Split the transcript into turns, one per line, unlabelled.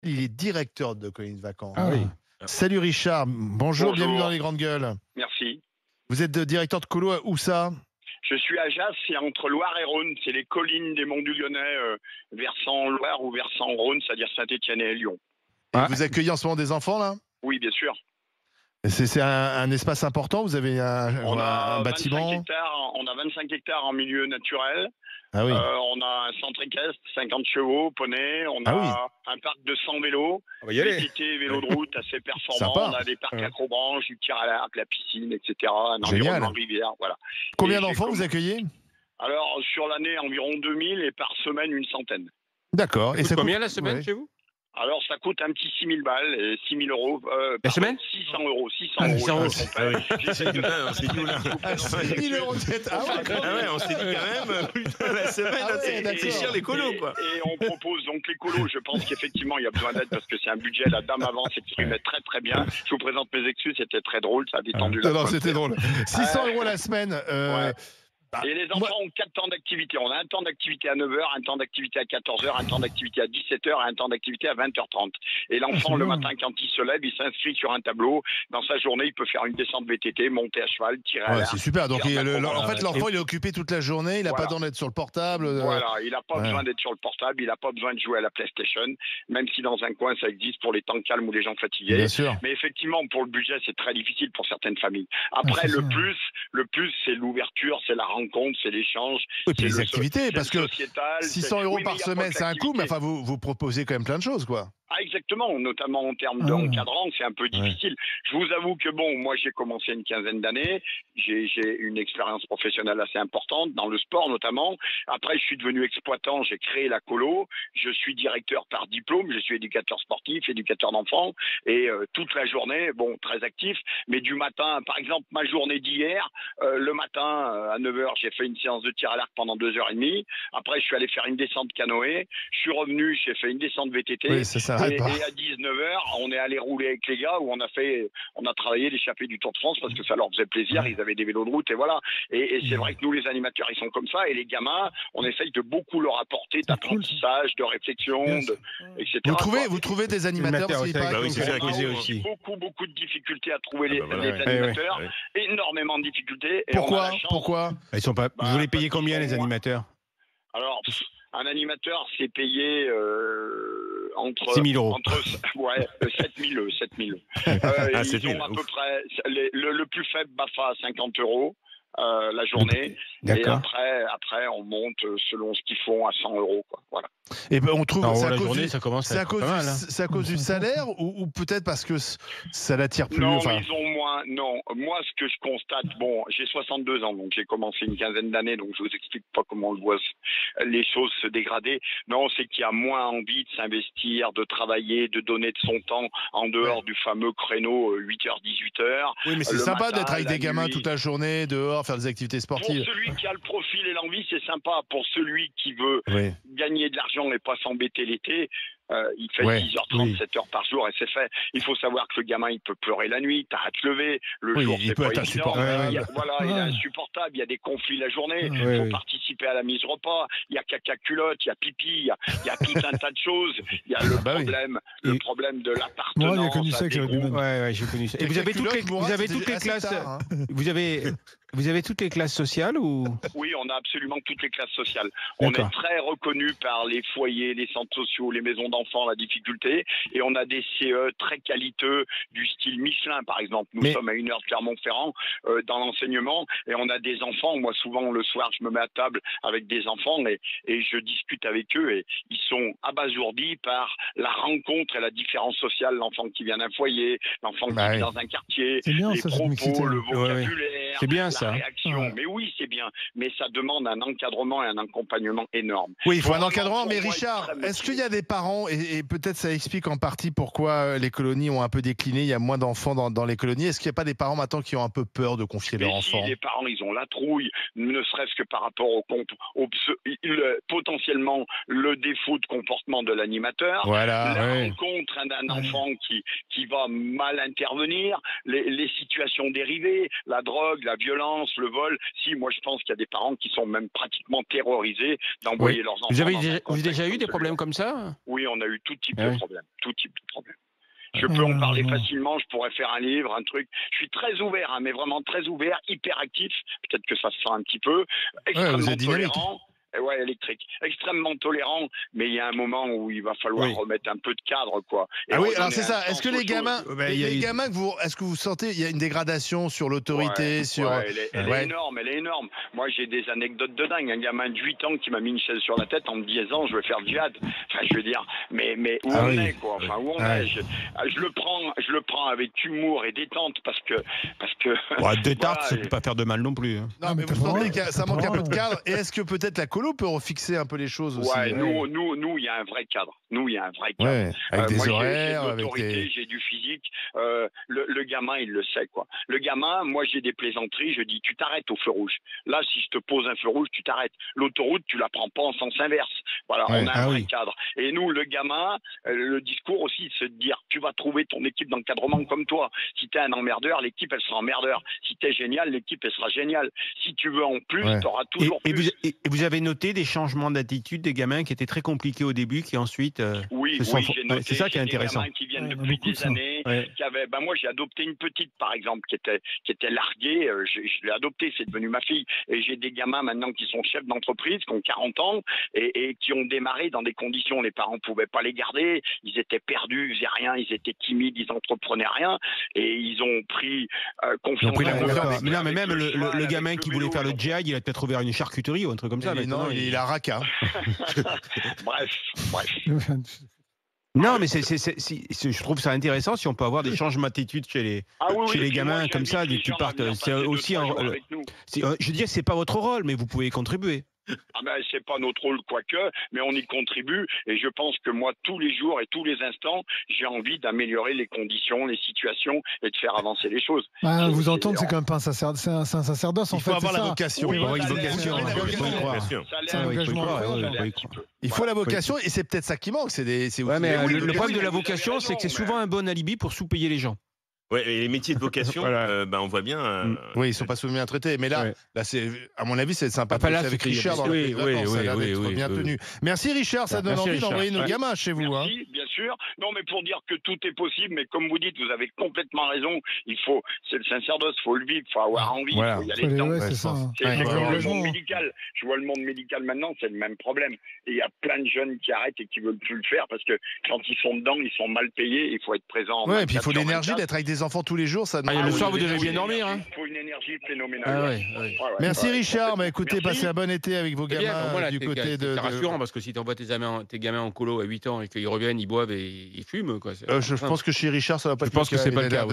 Il est directeur de colonies de vacances.
Ah oui.
Salut Richard, bonjour, bienvenue dans les grandes gueules.
Merci.
Vous êtes directeur de colo où ça?
Je suis à Jas, c'est entre Loire et Rhône. C'est les collines des Monts du Lyonnais, versant Loire ou versant Rhône, c'est-à-dire Saint-Étienne et Lyon.
Et vous accueillez en ce moment des enfants là?
Oui, bien sûr.
C'est un espace important, vous avez un bâtiment?
On a 25 hectares en milieu naturel.
Ah oui.
On a un centre équestre, 50 chevaux, poney. On a un parc de 100 vélos.
On va y aller.
VTT, vélo de route assez performant.
Sympa.
On a des parcs acrobranches, du tir à l'arc, la piscine, etc. Un environnement rivière. Voilà.
Combien d'enfants vous accueillez?
Alors, sur l'année, environ 2000 et par semaine, une centaine.
D'accord.
Et ça coûte combien la semaine chez vous?
Alors, ça coûte un petit 6 000 balles, et 6 000 euros.
La semaine
600 euros. 600
euros.
J'essaie de
on s'est dit, là.
6 000 euros de
on s'est dit quand même, putain, la semaine, c'est cher les colos, quoi.
Et on propose donc les colos. Je pense qu'effectivement, il y a besoin d'aide parce que c'est un budget. La dame avant s'exprimait très très bien. Je vous présente mes excuses, c'était très drôle, ça a détendu la.
Non, c'était drôle. 600 euros la semaine.
Et les enfants ont 4 temps d'activité. On a un temps d'activité à 9h, un temps d'activité à 14h, un temps d'activité à 17h et un temps d'activité à 20h30. Et l'enfant, le matin, quand il se lève, il s'inscrit sur un tableau. Dans sa journée, il peut faire une descente VTT, monter à cheval, tirer à l'arc.
C'est super. Donc, en fait, l'enfant, il est occupé toute la journée. Il n'a pas besoin d'être sur le portable.
Voilà, il n'a pas besoin d'être sur le portable. Il n'a pas besoin de jouer à la PlayStation, même si dans un coin, ça existe pour les temps calmes ou les gens fatigués.
Bien sûr.
Mais effectivement, pour le budget, c'est très difficile pour certaines familles. Après, le plus, c'est l'ouverture, c'est la rencontre, c'est l'échange.
Et puis les activités, parce que 600 euros par semaine, c'est un coût, mais enfin, vous proposez quand même plein de choses, quoi.
Ah, exactement, notamment en termes d'encadrant, c'est un peu difficile. Je vous avoue que moi j'ai commencé une quinzaine d'années, j'ai une expérience professionnelle assez importante dans le sport notamment. Après, je suis devenu exploitant, j'ai créé la colo, je suis directeur par diplôme, je suis éducateur sportif, éducateur d'enfants, et toute la journée, très actif, mais du matin, par exemple, ma journée d'hier, le matin à 9h, j'ai fait une séance de tir à l'arc pendant 2h30. Après, je suis allé faire une descente canoë, je suis revenu, j'ai fait une descente VTT.
Oui, c'est ça.
Et à 19h, on est allé rouler avec les gars où on a travaillé l'échappée du Tour de France parce que ça leur faisait plaisir, ils avaient des vélos de route et voilà. Et c'est vrai que nous, les animateurs, ils sont comme ça et les gamins, on essaye de beaucoup leur apporter d'apprentissage, de réflexion, etc.
Vous trouvez des animateurs
aussi,
aussi. Beaucoup de difficultés à trouver les animateurs, énormément de difficultés. Et
Pourquoi
ils sont pas. Vous les payez combien les animateurs?
Alors, un animateur, c'est payé entre
6 000 euros.
7 000. Ils ont à peu près le plus faible BAFA à 50 euros la journée. Et après, on monte selon ce qu'ils font à 100 euros, quoi. Voilà.
Et on trouve
c'est
à cause du salaire ou peut-être parce que ça l'attire plus.
Non, ils ont moins. Non, moi ce que je constate, j'ai 62 ans, donc j'ai commencé une quinzaine d'années, donc je vous explique pas comment on le voit les choses se dégrader. Non, c'est qu'il y a moins envie de s'investir, de travailler, de donner de son temps en dehors du fameux créneau 8h 18h.
Oui, mais c'est sympa d'être avec des gamins toute la journée dehors, faire des activités sportives.
Pour celui qui a le profil et l'envie, c'est sympa. Pour celui qui veut gagner de l'argent et pas s'embêter l'été, il fait 6h30, 7h par jour et c'est fait. Il faut savoir que le gamin, il peut pleurer la nuit, t'as à te lever, le jour, c'est pas évident. Il est insupportable, il y a des conflits la journée, il faut participer à la mise repas, il y a caca culotte, il y a pipi, il y a tout un tas de choses. Il y a le problème de l'appartenance.
Moi, j'ai connu ça, j'ai du
mal. J'ai connu ça. Et vous avez toutes les classes. Vous avez toutes les classes sociales ou?
Oui, on a absolument toutes les classes sociales. On est très reconnu par les foyers, les centres sociaux, les maisons d'enfants, la difficulté, et on a des CE très qualiteux du style Michelin, par exemple. Nous sommes à 1 heure de Clermont-Ferrand dans l'enseignement, et on a des enfants. Moi, souvent, le soir, je me mets à table avec des enfants et je discute avec eux, et ils sont abasourdis par la rencontre et la différence sociale. L'enfant qui vient d'un foyer, l'enfant qui vit dans un quartier, les propos, le vocabulaire.
C'est bien ça.
Réaction. Mais oui, c'est bien. Mais ça demande un encadrement et un accompagnement énorme.
Oui, il faut un encadrement. Mais Richard, est-ce qu'il y a des parents, et peut-être ça explique en partie pourquoi les colonies ont un peu décliné, il y a moins d'enfants dans les colonies. Est-ce qu'il n'y a pas des parents maintenant qui ont un peu peur de confier leurs enfants?
Les parents, ils ont la trouille, ne serait-ce que par rapport potentiellement le défaut de comportement de l'animateur. La rencontre d'un enfant qui va mal intervenir, les situations dérivées, la drogue, la violence, violence, le vol. Si, moi je pense qu'il y a des parents qui sont même pratiquement terrorisés d'envoyer leurs enfants.
Vous avez déjà eu des problèmes comme ça?
Oui, on a eu tout type de problèmes. Tout type de problèmes. Je peux en parler facilement, je pourrais faire un livre, un truc. Je suis très ouvert, hein, mais vraiment très ouvert, hyper actif. Peut-être que ça se sent un petit peu. Extrêmement tolérant. Ouais, électrique. Extrêmement tolérant, mais il y a un moment où il va falloir remettre un peu de cadre, quoi.
Et oui, alors c'est ça. Est-ce que les gamins, est-ce que vous sentez, il y a une dégradation sur l'autorité,
elle est énorme, elle est énorme. Moi, j'ai des anecdotes de dingue. Un gamin de 8 ans qui m'a mis une chaise sur la tête en me disant, je veux faire le djihad. Enfin, je veux dire, mais où on est, quoi. Enfin, où on est. Je le prends avec humour et détente parce que.
Détente, ça peut pas faire de mal non plus. Hein.
Non, mais vous sentez que ça manque un peu de cadre. Et est-ce que peut-être la colo peut refixer un peu les choses aussi?
Nous, il y a un vrai cadre.
Avec des
moi,
horaires,
j'ai de l'autorité, j'ai du physique. Le gamin, il le sait, quoi. Le gamin, moi, j'ai des plaisanteries. Je dis, tu t'arrêtes au feu rouge. Là, si je te pose un feu rouge, tu t'arrêtes. L'autoroute, tu la prends pas en sens inverse. Voilà, on a un vrai cadre. Et nous, le gamin, le discours aussi, c'est de dire, tu vas trouver ton équipe d'encadrement comme toi. Si t'es un emmerdeur, l'équipe, elle sera emmerdeur. Si t'es génial, l'équipe, elle sera géniale. Si tu veux en plus, t'auras toujours plus.
Et vous avez noté des changements d'attitude des gamins qui étaient très compliqués au début, qui ensuite
j'ai noté.
C'est ça qui est intéressant.
Des gamins qui viennent depuis des années, qui avaient, moi j'ai adopté une petite par exemple qui était larguée, je l'ai adoptée, c'est devenu ma fille, et j'ai des gamins maintenant qui sont chefs d'entreprise, qui ont 40 ans et qui ont démarré dans des conditions, les parents pouvaient pas les garder, ils étaient perdus, ils faisaient rien, ils étaient timides, ils entreprenaient rien, et ils ont pris confiance.
Mais non, mais même le gamin qui voulait faire le djihad, il a peut-être ouvert une charcuterie ou un truc comme ça.
Non, il a raqua.
Bref.
Non, mais je trouve ça intéressant si on peut avoir des changements d'attitude chez les gamins comme ça. Tu partes. C'est aussi je dis, c'est pas votre rôle, mais vous pouvez contribuer.
C'est pas notre rôle, quoique, mais on y contribue. Et je pense que moi, tous les jours et tous les instants, j'ai envie d'améliorer les conditions, les situations et de faire avancer les choses.
Vous entendre, c'est quand même pas un sacerdoce, c'est un sacerdoce en fait.
Il faut avoir la vocation.
Il
faut la vocation et c'est peut-être ça qui manque.
Le problème de la vocation, c'est que c'est souvent un bon alibi pour sous-payer les gens.
Ouais, et les métiers de vocation, on voit bien.
Oui, ils sont pas soumis à traiter. Mais là, c'est, à mon avis, c'est sympa.
Là,
avec Richard dans la bien tenu. Merci Richard, ça donne envie d'envoyer nos gamins chez vous.
Merci, bien sûr. Non, mais pour dire que tout est possible, mais comme vous dites, vous avez complètement raison. C'est le sacerdoce, il faut le vivre, il faut avoir envie, il faut y aller dedans. C'est comme le monde médical. Je vois le monde médical maintenant, c'est le même problème. Et il y a plein de jeunes qui arrêtent et qui veulent plus le faire parce que quand ils sont dedans, ils sont mal payés. Il faut être présent.
Ouais, et puis il faut l'énergie d'être avec des enfants tous les jours, ça.
Le soir, vous devez bien dormir.
Il faut une énergie phénoménale.
Merci Richard. Écoutez, passez un bon été avec vos gamins du côté de.
C'est rassurant parce que si tu envoies tes gamins en colo à 8 ans et qu'ils reviennent, ils boivent et ils fument.
Je pense que chez Richard, ça va pas être.
Je pense que c'est pas le cas.